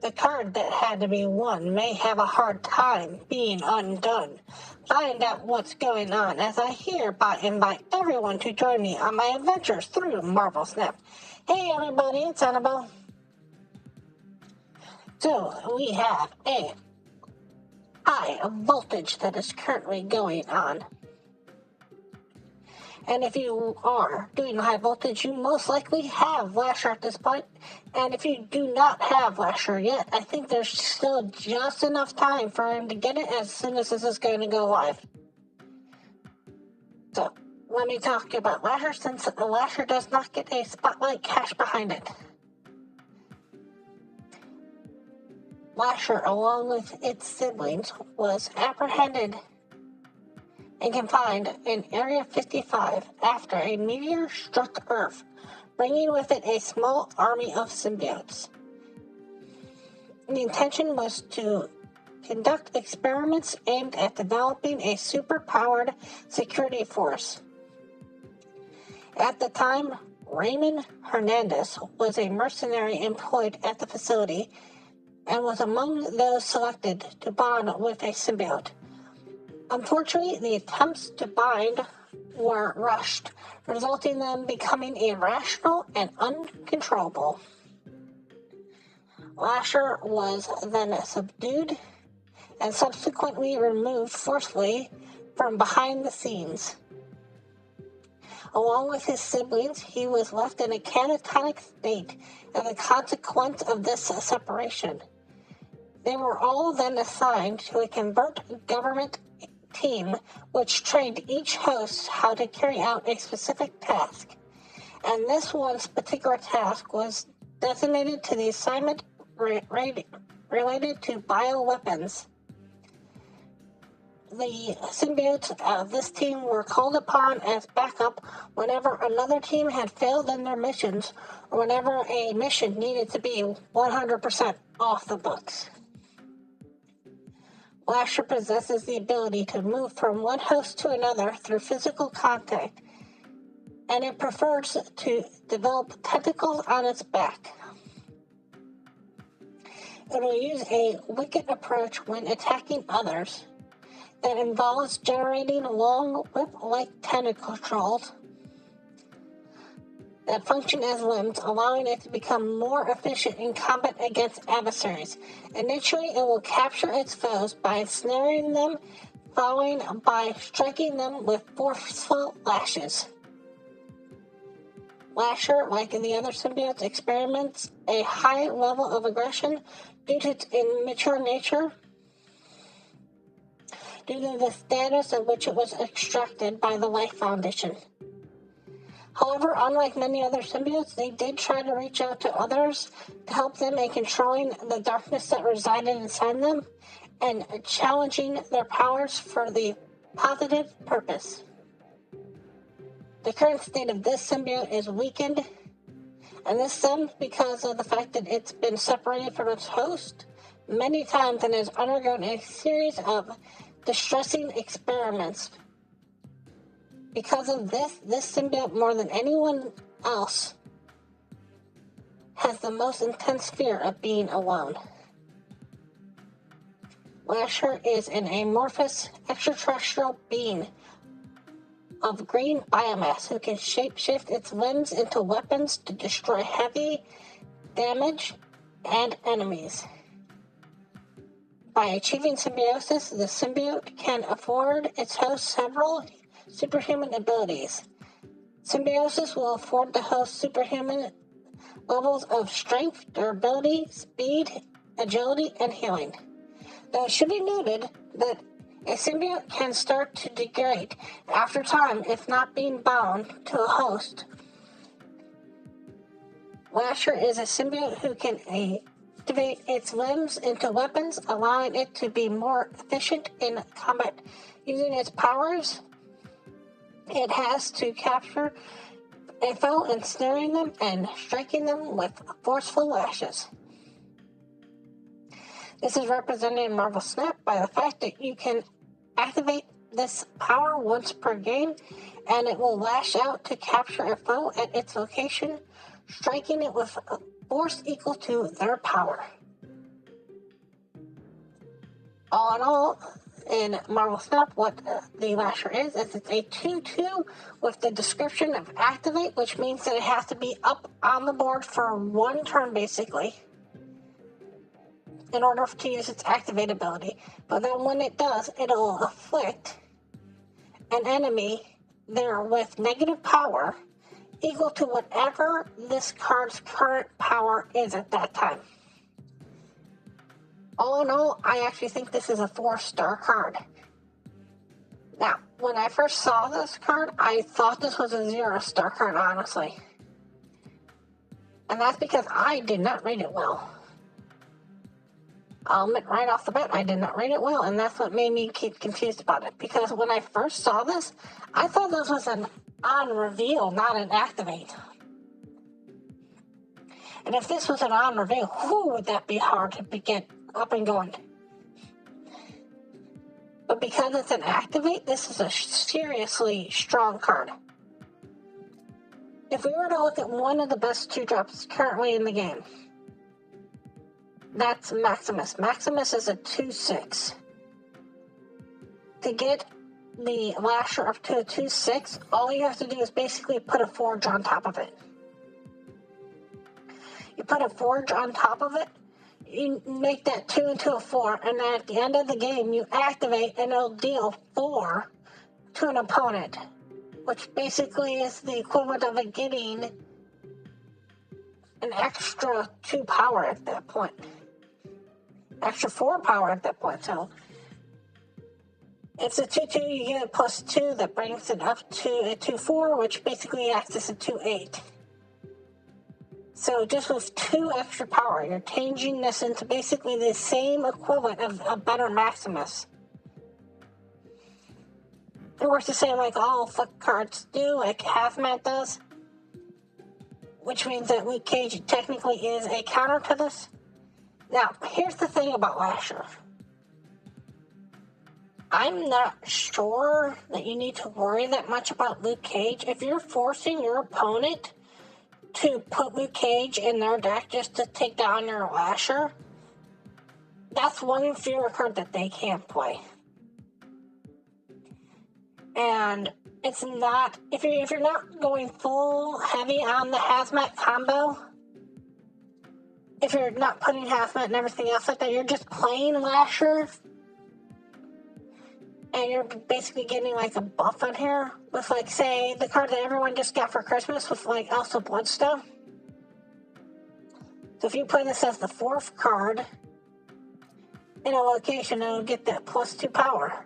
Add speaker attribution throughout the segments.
Speaker 1: The card that had to be won may have a hard time being undone. Find out what's going on as I hereby invite everyone to join me on my adventures through Marvel Snap. Hey everybody, it's Annabelle. So we have a high voltage that is currently going on. And if you are doing high voltage, you most likely have Lasher at this point. And if you do not have Lasher yet, I think there's still just enough time for him to get it as soon as this is going to go live. So, let me talk about Lasher, since the Lasher does not get a spotlight cash behind it. Lasher, along with its siblings, was apprehended and confined in Area 55 after a meteor struck Earth, bringing with it a small army of symbiotes. The intention was to conduct experiments aimed at developing a super-powered security force. At the time, Ramon Hernandez was a mercenary employed at the facility and was among those selected to bond with a symbiote. Unfortunately, the attempts to bind were rushed, resulting in them becoming irrational and uncontrollable. Lasher was then subdued and subsequently removed forcefully from behind the scenes. Along with his siblings, he was left in a catatonic state as a consequence of this separation. They were all then assigned to a covert government team which trained each host how to carry out a specific task, and this one's particular task was designated to the assignment related to bioweapons. The symbiotes of this team were called upon as backup whenever another team had failed in their missions or whenever a mission needed to be 100% off the books. Lasher possesses the ability to move from one host to another through physical contact, and it prefers to develop tentacles on its back. It will use a wicked approach when attacking others that involves generating long whip-like tentacles that function as limbs, allowing it to become more efficient in combat against adversaries. Initially, it will capture its foes by ensnaring them, following by striking them with forceful lashes. Lasher, like the other symbiotes, experiments a high level of aggression due to its immature nature, due to the status of which it was extracted by the Life Foundation. However, unlike many other symbiotes, they did try to reach out to others to help them in controlling the darkness that resided inside them and challenging their powers for the positive purpose. The current state of this symbiote is weakened, and this stems because of the fact that it's been separated from its host many times and has undergone a series of distressing experiments. Because of this symbiote, more than anyone else, has the most intense fear of being alone. Lasher is an amorphous extraterrestrial being of green biomass who can shapeshift its limbs into weapons to destroy heavy damage and enemies. By achieving symbiosis, the symbiote can afford its host several superhuman abilities. Symbiosis will afford the host superhuman levels of strength, durability, speed, agility, and healing. Though it should be noted that a symbiote can start to degrade after time if not being bound to a host. Lasher is a symbiote who can activate its limbs into weapons, allowing it to be more efficient in combat. Using its powers, it has to capture a foe, ensnaring them and striking them with forceful lashes. This is represented in Marvel Snap by the fact that you can activate this power once per game, and it will lash out to capture a foe at its location, striking it with a force equal to their power. All in all, in Marvel Snap, what the Lasher is it's a 2/2 with the description of activate, which means that it has to be up on the board for one turn, basically, in order to use its activate ability. But then when it does, it'll afflict an enemy there with negative power equal to whatever this card's current power is at that time. All in all, I actually think this is a 4-star card. Now, when I first saw this card, I thought this was a 0-star card, honestly. And that's because I did not read it well. I'll admit right off the bat, I did not read it well, and that's what made me keep confused about it. Because when I first saw this, I thought this was an on-reveal, not an activate. And if this was an on-reveal, who would that be hard to get up and going? But because it's an activate, this is a seriously strong card. If we were to look at one of the best 2-drops currently in the game, that's Maximus. Maximus is a 2/6. To get the Lasher up to a 2/6, all you have to do is basically put a forge on top of it. You put a forge on top of it, you make that 2 into a 4, and then at the end of the game, you activate and it'll deal 4 to an opponent, which basically is the equivalent of it getting an extra 2 power at that point. Extra 4 power at that point. So it's a 2/2, you get a +2 that brings it up to a 2/4, which basically acts as a 2/8. So just with 2 extra power, you're changing this into basically the same equivalent of a better Maximus. It works the same like all Afflict cards do, like Hazmat does, which means that Luke Cage technically is a counter to this. Now, here's the thing about Lasher. I'm not sure that you need to worry that much about Luke Cage. If you're forcing your opponent to put Luke Cage in their deck just to take down your Lasher, that's one inferior card that they can't play. And it's not, if you're not going full heavy on the Hazmat combo, if you're not putting Hazmat and everything else like that, you're just playing Lasher, and you're basically getting like a buff on here with, like, say, the card that everyone just got for Christmas with, like, also Bloodstone. So if you play this as the 4th card in a location, it'll get that +2 power.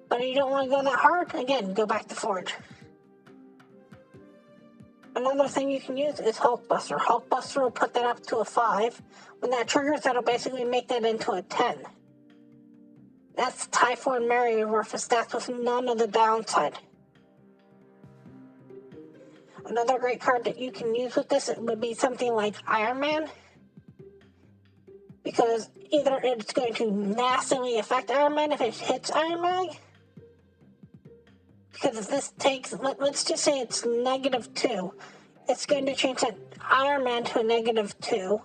Speaker 1: But if you don't want to go that hard, again, go back to Forge. Another thing you can use is Hulkbuster. Hulkbuster will put that up to a 5. When that triggers, that'll basically make that into a 10. That's Typhoid Mary with stats with none of the downside. Another great card that you can use with this would be something like Iron Man, because either it's going to massively affect Iron Man if it hits Iron Man, because if this takes, let's just say it's -2, it's going to change that Iron Man to a -2,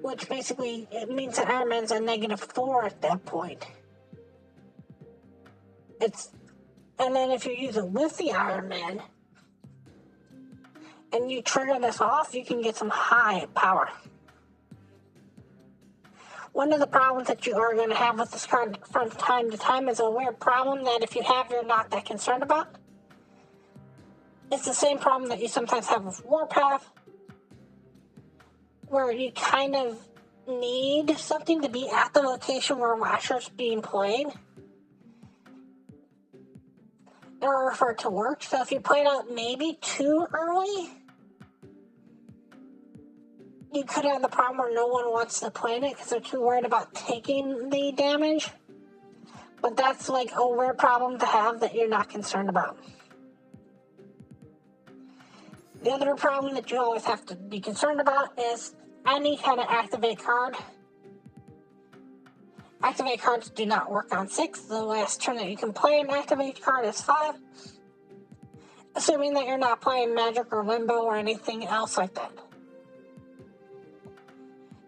Speaker 1: which basically it means that Iron Man's a -4 at that point. And then if you use it with the Iron Man and you trigger this off, you can get some high power. One of the problems that you are going to have with this card from time to time is a weird problem that if you have, you're not that concerned about. It's the same problem that you sometimes have with Warpath, where you kind of need something to be at the location where Lasher's being played in order for it to work. So if you play it out maybe too early, you could have the problem where no one wants to play it because they're too worried about taking the damage. But that's like a weird problem to have that you're not concerned about. The other problem that you always have to be concerned about is any kind of activate card. Activate cards do not work on 6. The last turn that you can play an activate card is 5. Assuming that you're not playing Magic or Limbo or anything else like that.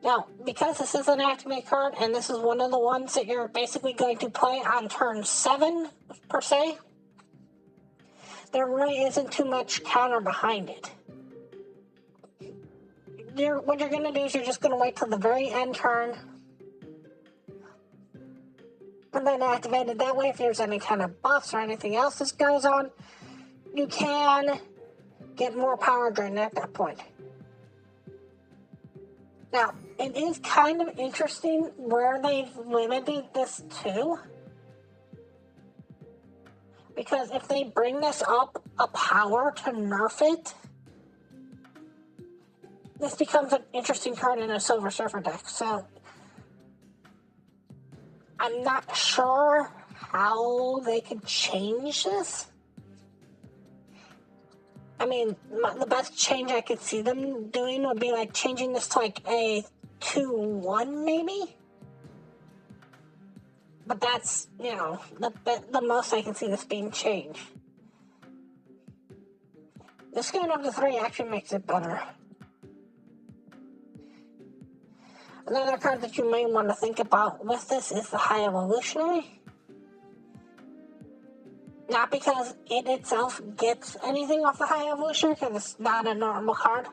Speaker 1: Now, because this is an activate card, and this is one of the ones that you're basically going to play on turn 7, per se, there really isn't too much counter behind it. What you're going to do is you're just going to wait till the very end turn, and then activate it. That way, if there's any kind of buffs or anything else that goes on, you can get more power drain at that point. Now, it is kind of interesting where they've limited this to. Because if they bring this up a power to nerf it, this becomes an interesting card in a Silver Surfer deck. So, I'm not sure how they could change this. I mean, the best change I could see them doing would be like changing this to like a 2-1 maybe. But that's, the most I can see this being changed. This going up to 3 actually makes it better. Another card that you may want to think about with this is the High Evolutionary. Not because it itself gets anything off the High Evolutionary, because it's not a normal card.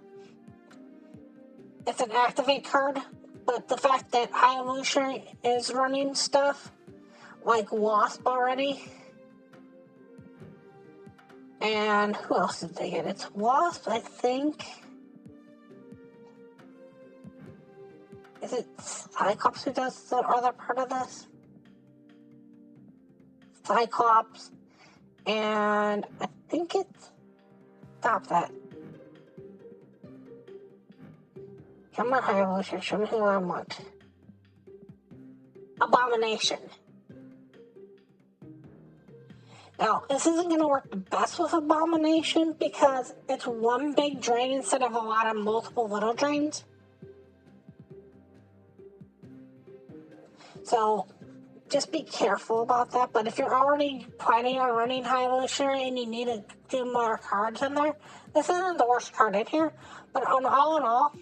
Speaker 1: It's an activate card, but the fact that High Evolutionary is running stuff like Wasp already. And who else did they get? It's Wasp, I think. Is it Cyclops who does the other part of this? Cyclops. And I think it's... Stop that. Come on, High Evolution. Show me who I want. Abomination. Now, this isn't going to work the best with Abomination because it's one big drain instead of a lot of multiple little drains. So, just be careful about that. But if you're already planning on running High Evolutionary and you need to do more cards in there, this isn't the worst card in here. But all in all,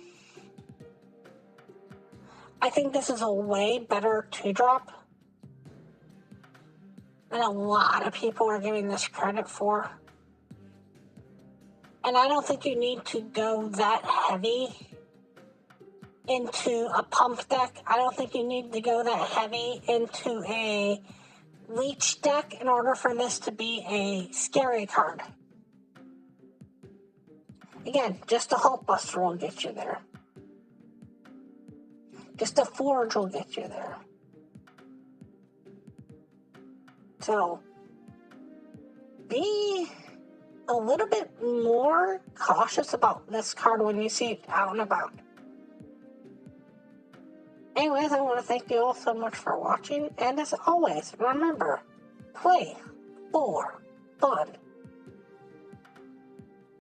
Speaker 1: I think this is a way better 2-drop. And a lot of people are giving this credit for. And I don't think you need to go that heavy into a pump deck. I don't think you need to go that heavy into a leech deck in order for this to be a scary card. Again, just a Hulk Buster will get you there. Just a Forge will get you there. So, be a little bit more cautious about this card when you see it out and about. Anyways, I want to thank you all so much for watching, and as always, remember, play for fun.